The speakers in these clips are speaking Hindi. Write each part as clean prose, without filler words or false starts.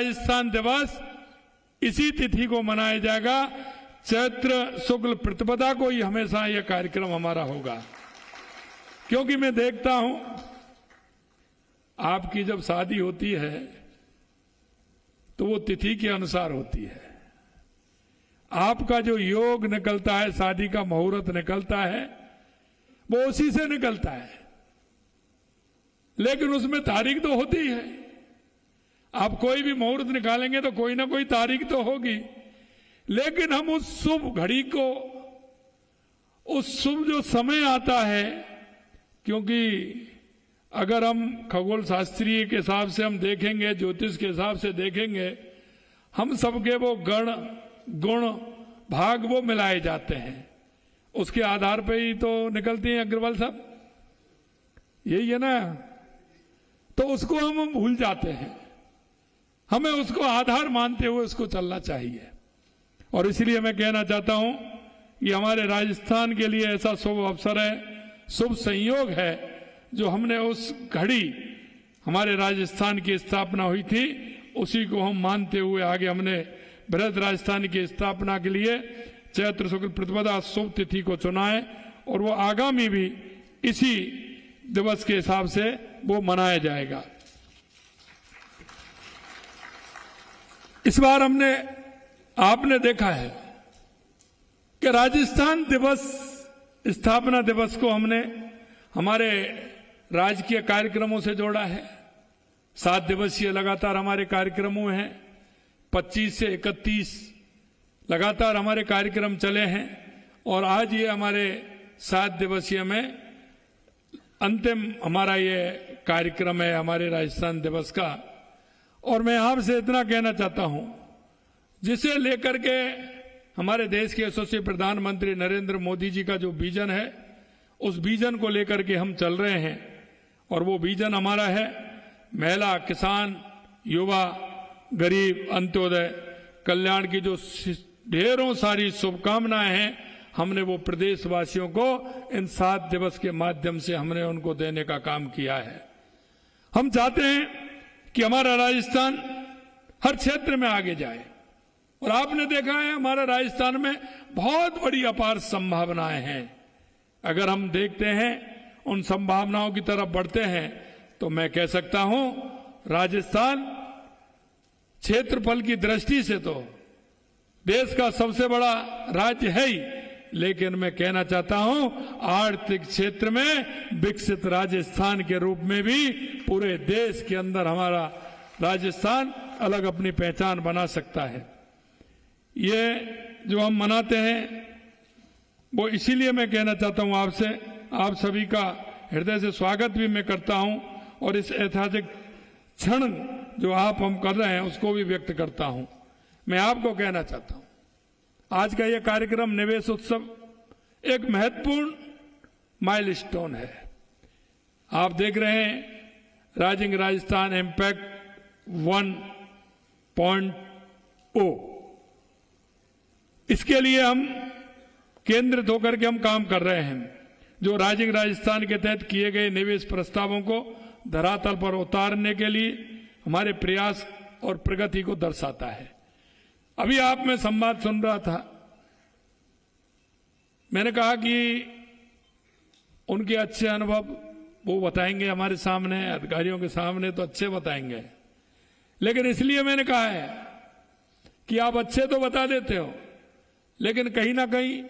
राजस्थान दिवस इसी तिथि को मनाया जाएगा, चैत्र शुक्ल प्रतिपदा को ही हमेशा यह कार्यक्रम हमारा होगा। क्योंकि मैं देखता हूं आपकी जब शादी होती है तो वो तिथि के अनुसार होती है। आपका जो योग निकलता है, शादी का मुहूर्त निकलता है, वो उसी से निकलता है, लेकिन उसमें तारीख तो होती है। आप कोई भी मुहूर्त निकालेंगे तो कोई ना कोई तारीख तो होगी, लेकिन हम उस शुभ घड़ी को, उस शुभ जो समय आता है, क्योंकि अगर हम खगोल शास्त्रीय के हिसाब से हम देखेंगे, ज्योतिष के हिसाब से देखेंगे, हम सबके वो गण गुण भाग वो मिलाए जाते हैं, उसके आधार पे ही तो निकलती हैं अग्रवाल साहब, यही है ना। तो उसको हम भूल जाते हैं, हमें उसको आधार मानते हुए उसको चलना चाहिए। और इसलिए मैं कहना चाहता हूं कि हमारे राजस्थान के लिए ऐसा शुभ अवसर है, शुभ संयोग है, जो हमने उस घड़ी हमारे राजस्थान की स्थापना हुई थी उसी को हम मानते हुए आगे हमने बृहद राजस्थान की स्थापना के लिए चैत्र शुक्ल प्रतिपदा शुभ तिथि को चुना है, और वो आगामी भी इसी दिवस के हिसाब से वो मनाया जाएगा। इस बार आपने देखा है कि राजस्थान दिवस, स्थापना दिवस को हमने हमारे राजकीय कार्यक्रमों से जोड़ा है। 7 दिवसीय लगातार हमारे कार्यक्रमों हैं, 25 से 31 लगातार हमारे कार्यक्रम चले हैं, और आज ये हमारे 7 दिवसीय में अंतिम हमारा ये कार्यक्रम है हमारे राजस्थान दिवस का। और मैं आपसे इतना कहना चाहता हूं, जिसे लेकर के हमारे देश के यशस्वी प्रधानमंत्री नरेंद्र मोदी जी का जो विजन है, उस विजन को लेकर के हम चल रहे हैं, और वो विजन हमारा है महिला, किसान, युवा, गरीब, अंत्योदय कल्याण की जो ढेरों सारी शुभकामनाएं हैं, हमने वो प्रदेशवासियों को इन 7 दिवस के माध्यम से हमने उनको देने का काम किया है। हम चाहते हैं कि हमारा राजस्थान हर क्षेत्र में आगे जाए, और आपने देखा है हमारा राजस्थान में बहुत बड़ी अपार संभावनाएं हैं। अगर हम देखते हैं, उन संभावनाओं की तरफ बढ़ते हैं, तो मैं कह सकता हूं राजस्थान क्षेत्रफल की दृष्टि से तो देश का सबसे बड़ा राज्य है ही, लेकिन मैं कहना चाहता हूं आर्थिक क्षेत्र में विकसित राजस्थान के रूप में भी पूरे देश के अंदर हमारा राजस्थान अलग अपनी पहचान बना सकता है। ये जो हम मनाते हैं वो इसीलिए मैं कहना चाहता हूं आपसे, आप सभी का हृदय से स्वागत भी मैं करता हूं, और इस ऐतिहासिक क्षण जो हम कर रहे हैं उसको भी व्यक्त करता हूं। मैं आपको कहना चाहता हूं, आज का यह कार्यक्रम निवेश उत्सव एक महत्वपूर्ण माइलस्टोन है। आप देख रहे हैं राइजिंग राजस्थान इम्पैक्ट 1.0, इसके लिए हम केंद्रित होकर के हम काम कर रहे हैं, जो राइजिंग राजस्थान के तहत किए गए निवेश प्रस्तावों को धरातल पर उतारने के लिए हमारे प्रयास और प्रगति को दर्शाता है। अभी आप में संवाद सुन रहा था, मैंने कहा कि उनके अच्छे अनुभव वो बताएंगे हमारे सामने, अधिकारियों के सामने तो अच्छे बताएंगे, लेकिन इसलिए मैंने कहा है कि आप अच्छे तो बता देते हो, लेकिन कहीं ना कहीं,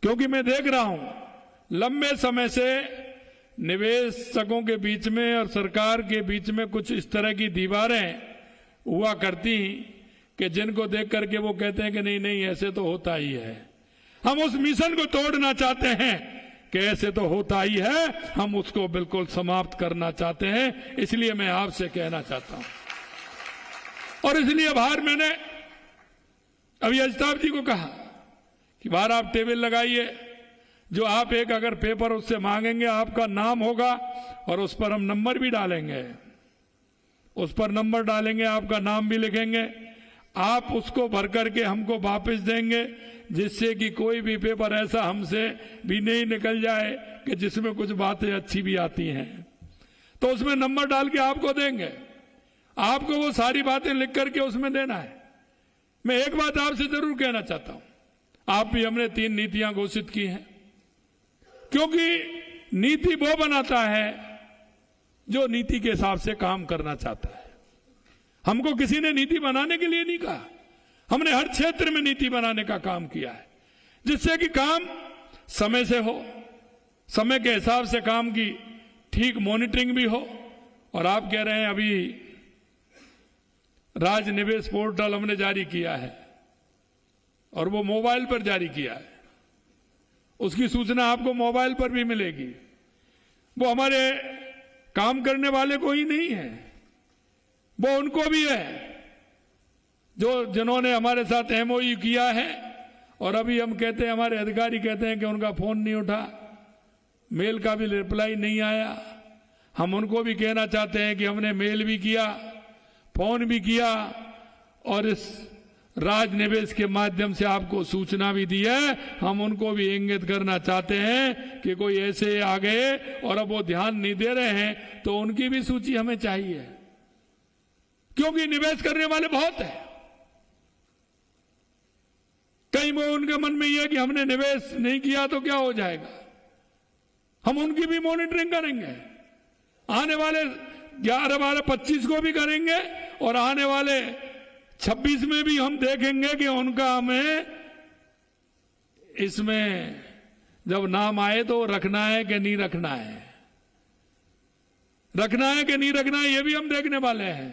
क्योंकि मैं देख रहा हूं लंबे समय से निवेशकों के बीच में और सरकार के बीच में कुछ इस तरह की दीवारें हुआ करती कि जिनको देख करके वो कहते हैं कि नहीं नहीं ऐसे तो होता ही है। हम उस मिशन को तोड़ना चाहते हैं कि ऐसे तो होता ही है, हम उसको बिल्कुल समाप्त करना चाहते हैं। इसलिए मैं आपसे कहना चाहता हूं, और इसलिए बाहर मैंने अभी अजताब जी को कहा कि बाहर आप टेबल लगाइए, जो आप एक अगर पेपर उससे मांगेंगे आपका नाम होगा, और उस पर हम नंबर भी डालेंगे, उस पर नंबर डालेंगे, आपका नाम भी लिखेंगे, आप उसको भर करके हमको वापस देंगे, जिससे कि कोई भी पेपर ऐसा हमसे भी नहीं निकल जाए कि जिसमें कुछ बातें अच्छी भी आती हैं, तो उसमें नंबर डाल के आपको देंगे। आपको वो सारी बातें लिख करके उसमें देना है। मैं एक बात आपसे जरूर कहना चाहता हूं, आप भी हमने 3 नीतियां घोषित की हैं, क्योंकि नीति वो बनाता है जो नीति के हिसाब से काम करना चाहता है। हमको किसी ने नीति बनाने के लिए नहीं कहा, हमने हर क्षेत्र में नीति बनाने का काम किया है, जिससे कि काम समय से हो, समय के हिसाब से काम की ठीक मॉनिटरिंग भी हो। और आप कह रहे हैं अभी राज निवेश पोर्टल हमने जारी किया है और वो मोबाइल पर जारी किया है, उसकी सूचना आपको मोबाइल पर भी मिलेगी। वो हमारे काम करने वाले को ही नहीं है, वो उनको भी है जिन्होंने हमारे साथ एमओयू किया है। और अभी हम कहते हैं, हमारे अधिकारी कहते हैं कि उनका फोन नहीं उठा, मेल का भी रिप्लाई नहीं आया। हम उनको भी कहना चाहते हैं कि हमने मेल भी किया, फोन भी किया और इस राज निवेश के माध्यम से आपको सूचना भी दी है। हम उनको भी इंगित करना चाहते हैं कि कोई ऐसे आ गए और अब वो ध्यान नहीं दे रहे हैं, तो उनकी भी सूची हमें चाहिए, क्योंकि निवेश करने वाले बहुत हैं। कहीं वो उनके मन में यह है कि हमने निवेश नहीं किया तो क्या हो जाएगा। हम उनकी भी मॉनिटरिंग करेंगे, आने वाले 11, 12, 25 को भी करेंगे और आने वाले 26 में भी हम देखेंगे कि उनका हमें इसमें जब नाम आए तो रखना है कि नहीं रखना है, रखना है कि नहीं रखना है, ये भी हम देखने वाले हैं।